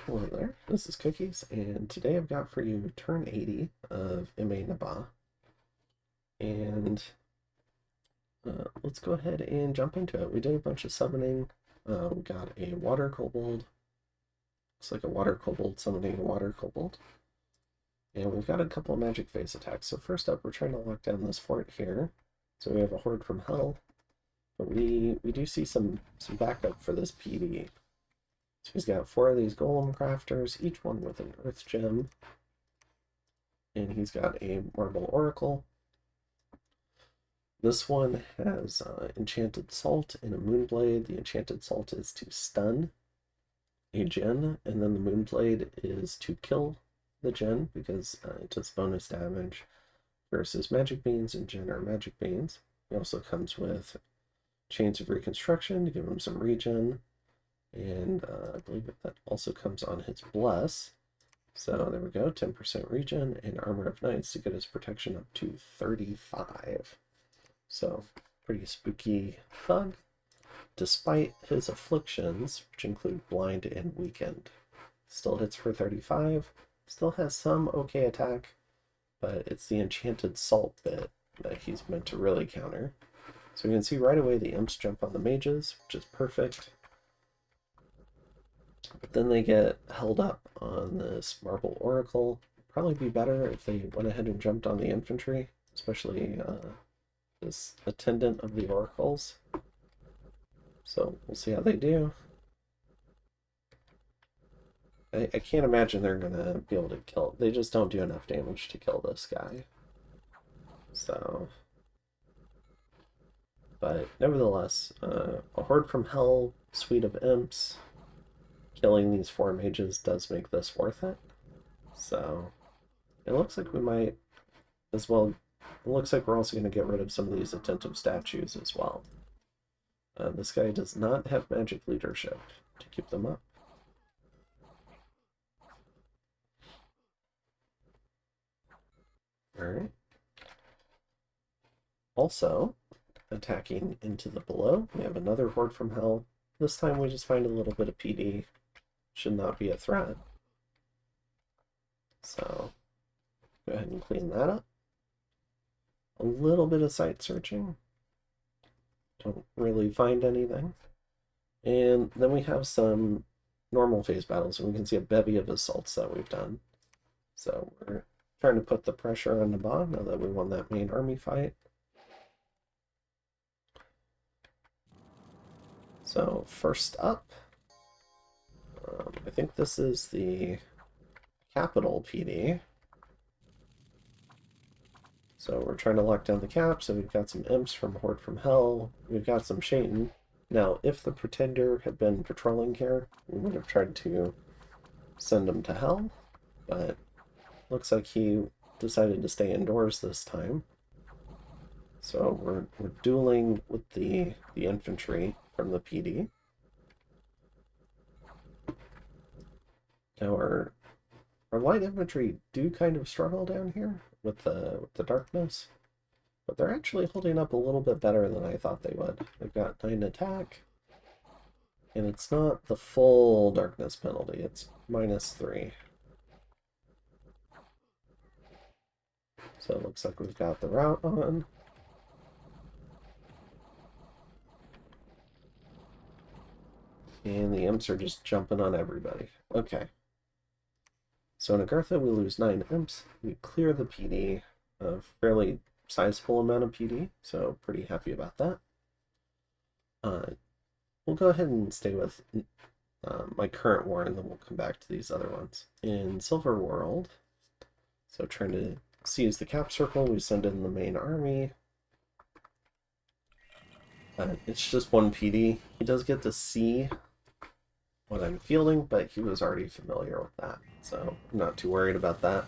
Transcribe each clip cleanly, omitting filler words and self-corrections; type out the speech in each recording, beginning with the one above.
Hello there, this is Cookies, and today I've got for you turn 80 of M.A. Naba. And let's go ahead and jump into it. We did a bunch of summoning. We got a water kobold. Looks like a water kobold summoning a water kobold. And we've got a couple of magic phase attacks. So first up, we're trying to lock down this fort here. So we have a horde from hell. But we do see some backup for this PD. So he's got 4 of these golem crafters, each one with an earth gem. And he's got a marble oracle. This one has enchanted salt and a moonblade. The enchanted salt is to stun a gen, and then the moonblade is to kill the gen because it does bonus damage versus magic beans, and gen are magic beans. He also comes with chains of reconstruction to give him some regen. And I believe that also comes on his bless. So there we go, 10% regen, and Armor of Knights to get his protection up to 35. So pretty spooky thug, despite his afflictions, which include blind and weakened. Still hits for 35, still has some okay attack, but it's the enchanted salt bit that he's meant to really counter. So you can see right away the imps jump on the mages, which is perfect. But then they get held up on this marble oracle. Probably be better if they went ahead and jumped on the infantry, especially this attendant of the oracles. So we'll see how they do. I can't imagine they're gonna be able to kill. They just don't do enough damage to kill this guy. So, but nevertheless, a horde from hell, suite of imps. Killing these 4 mages does make this worth it. So it looks like we might as well. It looks like we're also going to get rid of some of these attentive statues as well. This guy does not have magic leadership to keep them up. Alright. Also, attacking into the below, we have another horde from hell. This time we just find a little bit of PD. Should not be a threat. So go ahead and clean that up. A little bit of site searching. Don't really find anything. And then we have some normal phase battles, and we can see a bevy of assaults that we've done. So we're trying to put the pressure on Naba now that we won that main army fight. So first up, I think this is the capital PD. So we're trying to lock down the cap, so we've got some imps from Horde from Hell, we've got some Shaitan. Now, if the Pretender had been patrolling here, we would have tried to send him to hell, but looks like he decided to stay indoors this time. So we're dueling with the infantry from the PD. Now our light infantry do kind of struggle down here with the darkness, but they're actually holding up a little bit better than I thought they would. They've got 9 attack, and it's not the full darkness penalty, it's -3. So it looks like we've got the route on. And the imps are just jumping on everybody. Okay. So in Agartha, we lose 9 imps. We clear the PD, a fairly sizable amount of PD, so pretty happy about that. We'll go ahead and stay with my current war, and then we'll come back to these other ones. In Silver World, so trying to seize the cap circle, we send in the main army. It's just 1 PD. He does get to see what I'm fielding, but he was already familiar with that, so I'm not too worried about that.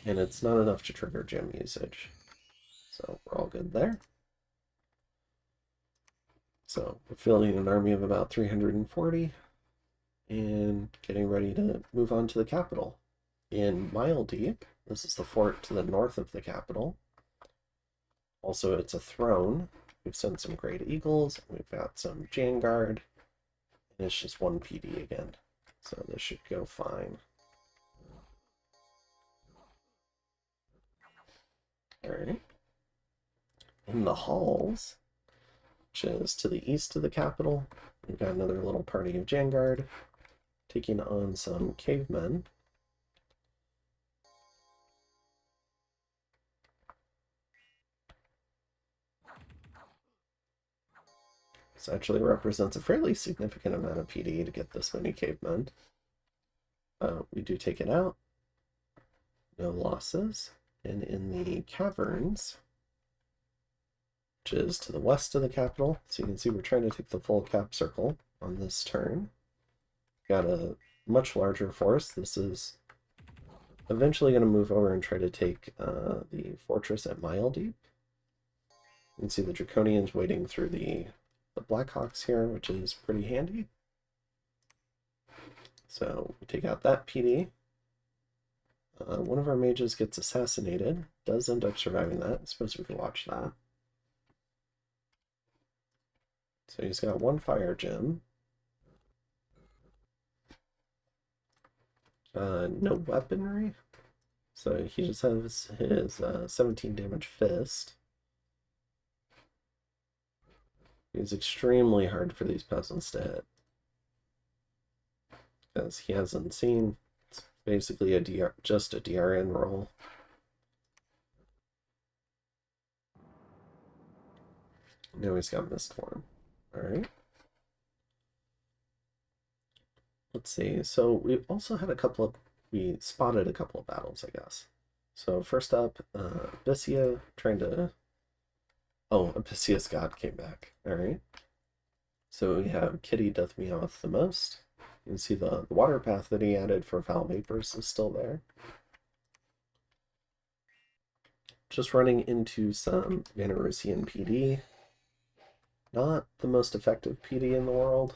And it's not enough to trigger gem usage, so we're all good there. So we're fielding an army of about 340 and getting ready to move on to the capital. In Mile Deep, this is the fort to the north of the capital. Also, it's a throne. We've sent some Great Eagles, we've got some Janguard, and it's just 1 PD again. So this should go fine. Alright. In the halls, which is to the east of the capital, we've got another little party of Vanguard taking on some cavemen. This actually represents a fairly significant amount of PD to get this many cavemen. We do take it out. No losses. And in the caverns, which is to the west of the capital, so you can see we're trying to take the full cap circle on this turn. Got a much larger force. This is eventually going to move over and try to take the fortress at Mile Deep. You can see the Draconians waiting through the Blackhawks here, which is pretty handy. So we take out that PD. One of our mages gets assassinated. Does end up surviving that. I suppose we could watch that. So he's got one fire gem. No weaponry. So he just has his 17 damage fist. It's extremely hard for these peasants to hit. As he hasn't seen, it's basically just a DRN roll. Now he's got mist form. Alright. Let's see. So we also had we spotted a couple of battles, I guess. So first up, Abyssia trying to... Oh, Abyssia's god came back. Alright. So we have Kitty Doth Meowth the Most. You can see the water path that he added for Foul Vapors is still there. Just running into some Vanarusian PD. Not the most effective PD in the world.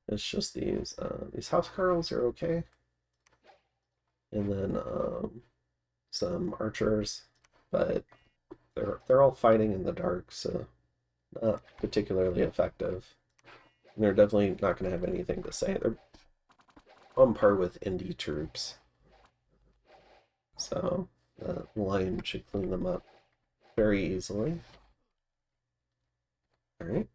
It's just these housecarls are okay. And then some archers, but they're all fighting in the dark, so not particularly effective. And they're definitely not going to have anything to say. They're on par with indie troops. So the lion should clean them up very easily. Alright.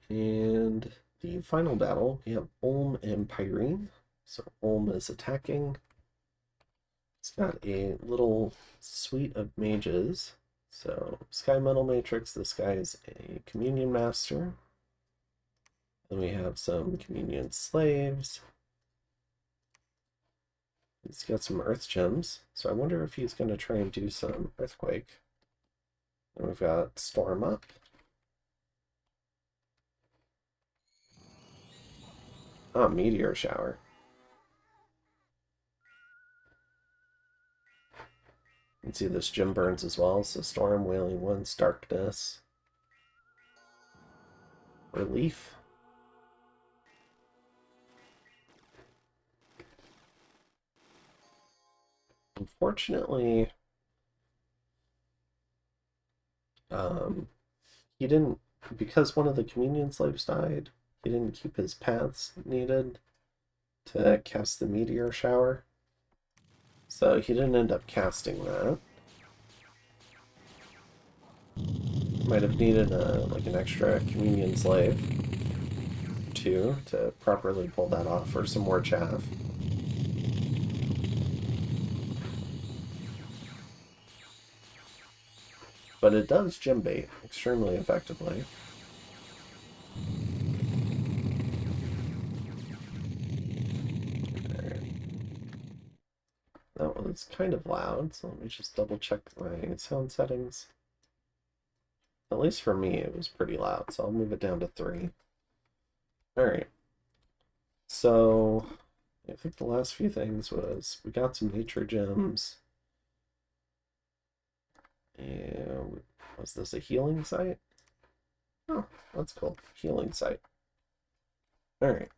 And the final battle, we have Ulm and Pyrene. So Ulm is attacking. It's got a little suite of mages. So Sky Metal Matrix, this guy is a Communion Master. Then we have some Communion Slaves. He's got some Earth Gems. So I wonder if he's going to try and do some Earthquake. And we've got Storm up. Oh, Meteor Shower. You can see this gem burns as well, so Storm, Wailing Winds, Darkness, Relief. Unfortunately, he didn't, because one of the Communion Slaves died, he didn't keep his paths needed to cast the Meteor Shower. So he didn't end up casting that. Might have needed like an extra Communion Slave too to properly pull that off for some more chaff. But it does gem bait extremely effectively. That was kind of loud, so let me just double check my sound settings. At least for me, it was pretty loud, so I'll move it down to 3. Alright. So, I think the last few things was, we got some nature gems. And was this a healing site? Oh, that's cool. Healing site. Alright.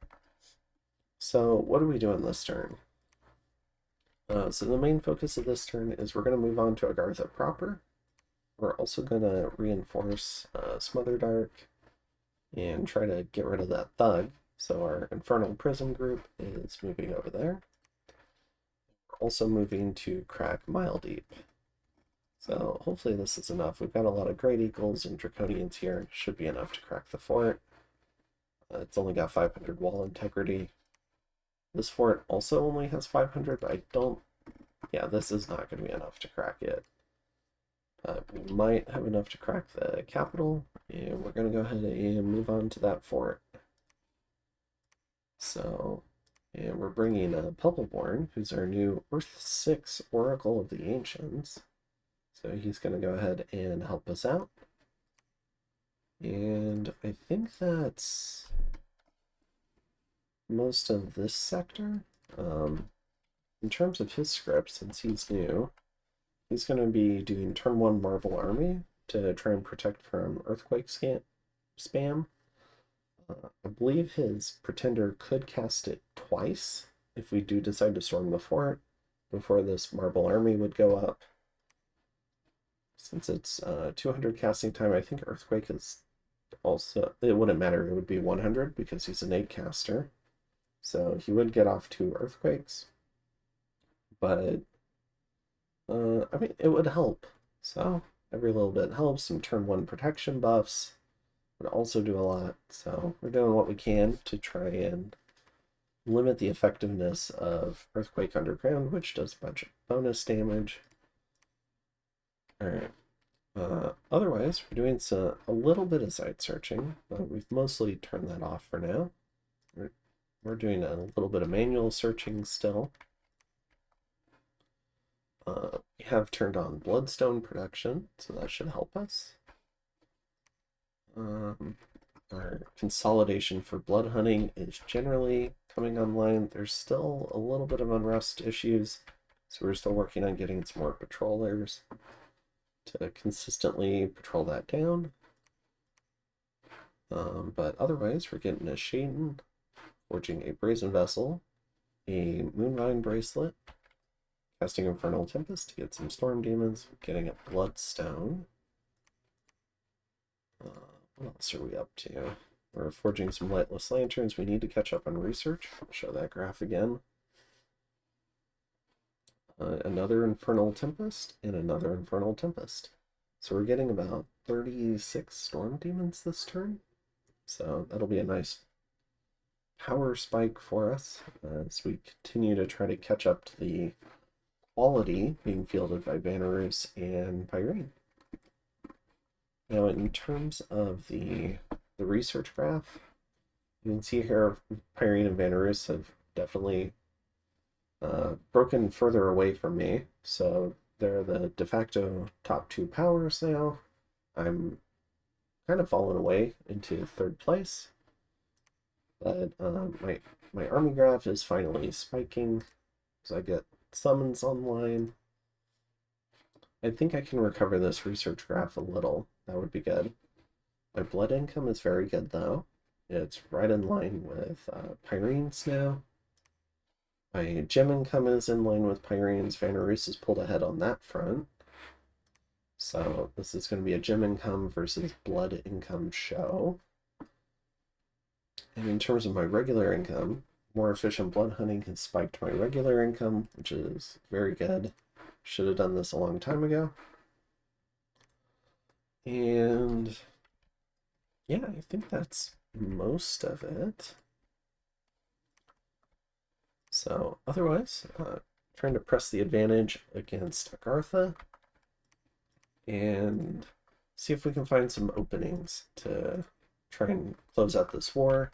So, what are we doing this turn? So the main focus of this turn is we're going to move on to Agartha proper. We're also going to reinforce Smother Dark and try to get rid of that thug. So our Infernal Prison group is moving over there. We're also moving to crack Mile Deep. So hopefully this is enough. We've got a lot of Great Eagles and Draconians here. Should be enough to crack the fort. It's only got 500 wall integrity. This fort also only has 500, but I don't... Yeah, this is not going to be enough to crack it. We might have enough to crack the capital, and we're going to go ahead and move on to that fort. So, and we're bringing Puppleborn, who's our new Earth 6 Oracle of the Ancients. So he's going to go ahead and help us out. And I think that's most of this sector. In terms of his script, since he's new, he's going to be doing turn 1 Marvel Army to try and protect from Earthquake spam. I believe his Pretender could cast it twice if we do decide to storm the fort before this Marble Army would go up. Since it's 200 casting time, I think Earthquake is also... It wouldn't matter, it would be 100 because he's an 8 caster. So he would get off 2 Earthquakes. But, I mean, it would help. So, every little bit helps. Some turn 1 protection buffs would also do a lot. So, we're doing what we can to try and limit the effectiveness of Earthquake Underground, which does a bunch of bonus damage. Alright. Otherwise, we're doing a little bit of site searching, but we've mostly turned that off for now. We're doing a little bit of manual searching still. We have turned on Bloodstone production, so that should help us. Our consolidation for blood hunting is generally coming online. There's still a little bit of unrest issues, so we're still working on getting some more patrollers to consistently patrol that down. But otherwise, we're getting a Shaden, forging a Brazen Vessel, a Moonvine Bracelet, casting Infernal Tempest to get some Storm Demons, getting a Bloodstone. What else are we up to? We're forging some Lightless Lanterns. We need to catch up on research. I'll show that graph again. Another Infernal Tempest, and another Infernal Tempest. So we're getting about 36 Storm Demons this turn. So that'll be a nice power spike for us as we continue to try to catch up to the quality being fielded by Vanarus and Pyrene. Now, in terms of the research graph, you can see here Pyrene and Vanarus have definitely broken further away from me, so they're the de facto top 2 powers now. I'm kind of fallen away into 3rd place, but my army graph is finally spiking, so I get summons online. I think I can recover this research graph a little. That would be good. My blood income is very good, though. It's right in line with Pyrene's now. My gem income is in line with Pyrene's. Vanarus is pulled ahead on that front. So this is going to be a gem income versus blood income show. And in terms of my regular income, more efficient blood hunting has spiked my regular income, which is very good. Should have done this a long time ago. And yeah, I think that's most of it. So otherwise, trying to press the advantage against Agartha and see if we can find some openings to try and close out this war.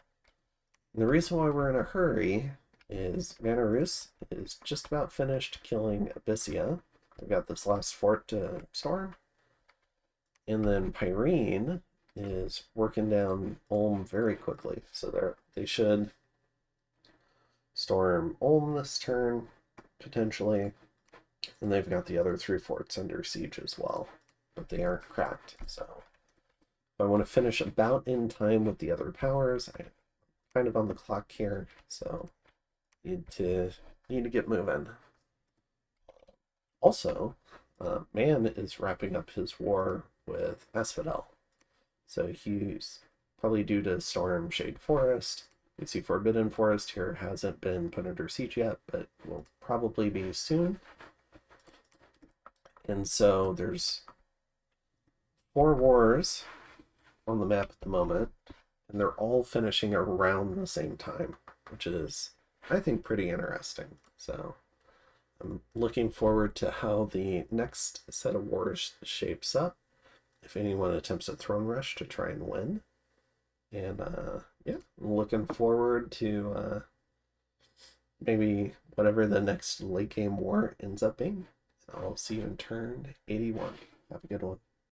And the reason why we're in a hurry is Vanarus is just about finished killing Abyssia. We've got this last fort to storm. And then Pyrene is working down Ulm very quickly. So they should storm Ulm this turn, potentially. And they've got the other 3 forts under siege as well. But they aren't cracked, so if I want to finish about in time with the other powers, I'm kind of on the clock here, so need to get moving. Also, Man is wrapping up his war with Asphodel, so he's probably due to storm Shade Forest. You see Forbidden Forest here hasn't been put under siege yet, but will probably be soon. And so there's 4 wars on the map at the moment, and they're all finishing around the same time, which is, I think, pretty interesting. So I'm looking forward to how the next set of wars shapes up, if anyone attempts a throne rush to try and win. And yeah, I'm looking forward to maybe whatever the next late game war ends up being. I'll see you in turn 81. Have a good one.